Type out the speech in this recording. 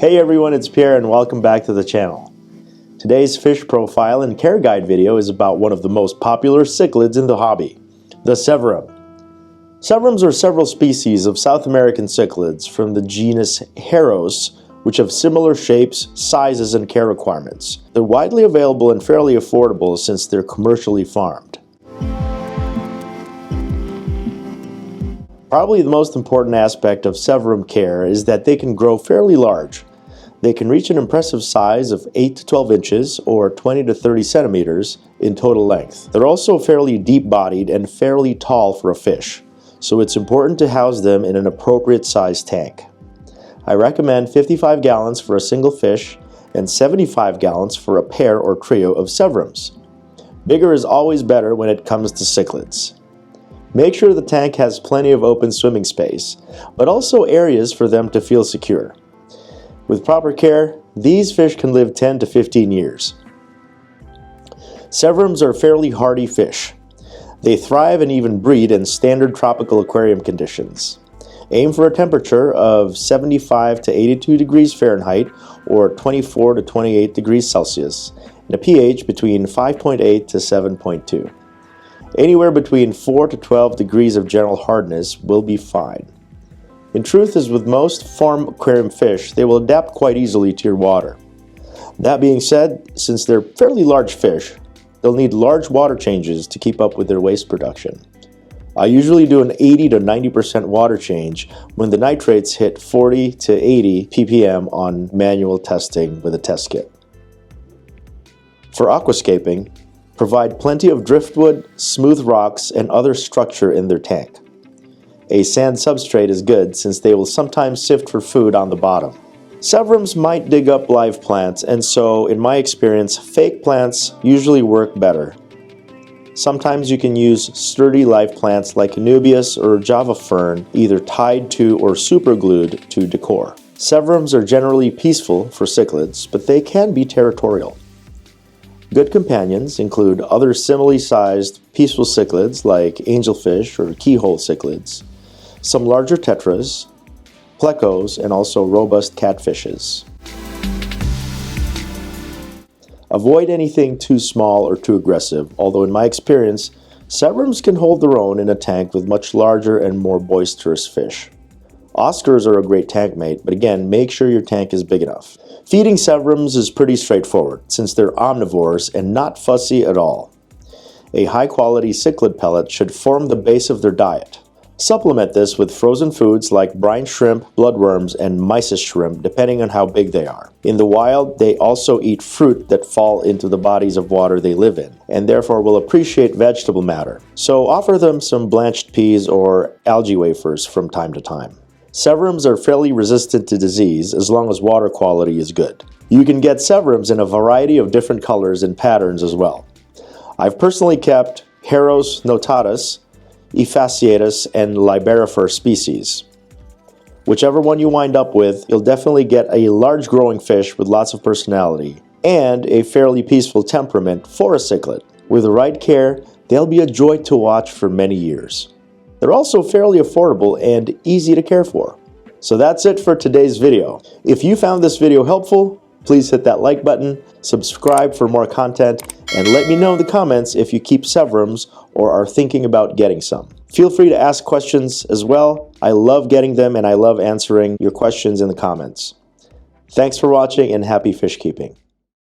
Hey everyone, it's Pierre and welcome back to the channel. Today's fish profile and care guide video is about one of the most popular cichlids in the hobby, the Severum. Severums are several species of South American cichlids from the genus Severums, which have similar shapes, sizes, and care requirements. They're widely available and fairly affordable since they're commercially farmed. Probably the most important aspect of Severum care is that they can grow fairly large. They can reach an impressive size of 8 to 12 inches or 20 to 30 centimeters in total length. They're also fairly deep-bodied and fairly tall for a fish, so it's important to house them in an appropriate sized tank. I recommend 55 gallons for a single fish and 75 gallons for a pair or trio of Severums. Bigger is always better when it comes to cichlids. Make sure the tank has plenty of open swimming space, but also areas for them to feel secure. With proper care, these fish can live 10 to 15 years. Severums are fairly hardy fish. They thrive and even breed in standard tropical aquarium conditions. Aim for a temperature of 75 to 82 degrees Fahrenheit or 24 to 28 degrees Celsius and a pH between 5.8 to 7.2. Anywhere between 4 to 12 degrees of general hardness will be fine. In truth, as with most farm aquarium fish, they will adapt quite easily to your water. That being said, since they're fairly large fish, they'll need large water changes to keep up with their waste production. I usually do an 80 to 90% water change when the nitrates hit 40 to 80 ppm on manual testing with a test kit. For aquascaping, provide plenty of driftwood, smooth rocks, and other structure in their tank. A sand substrate is good since they will sometimes sift for food on the bottom. Severums might dig up live plants, and so, in my experience, fake plants usually work better. Sometimes you can use sturdy live plants like Anubias or Java fern, either tied to or superglued to decor. Severums are generally peaceful for cichlids, but they can be territorial. Good companions include other similarly sized peaceful cichlids like angelfish or keyhole cichlids, some larger tetras, plecos, and also robust catfishes. Avoid anything too small or too aggressive, although in my experience, Severums can hold their own in a tank with much larger and more boisterous fish. Oscars are a great tank mate, but again, make sure your tank is big enough. Feeding Severums is pretty straightforward, since they're omnivores and not fussy at all. A high-quality cichlid pellet should form the base of their diet. Supplement this with frozen foods like brine shrimp, bloodworms, and mysis shrimp, depending on how big they are. In the wild, they also eat fruit that fall into the bodies of water they live in, and therefore will appreciate vegetable matter. So offer them some blanched peas or algae wafers from time to time. Severums are fairly resistant to disease as long as water quality is good. You can get Severums in a variety of different colors and patterns as well. I've personally kept Heros notatus, Ephaseatus, and Liberifer species. Whichever one you wind up with, you'll definitely get a large growing fish with lots of personality and a fairly peaceful temperament for a cichlid. With the right care, they'll be a joy to watch for many years. They're also fairly affordable and easy to care for. So that's it for today's video. If you found this video helpful, please hit that like button, subscribe for more content, and let me know in the comments if you keep Severums or are thinking about getting some. Feel free to ask questions as well. I love getting them and I love answering your questions in the comments. Thanks for watching and happy fish keeping.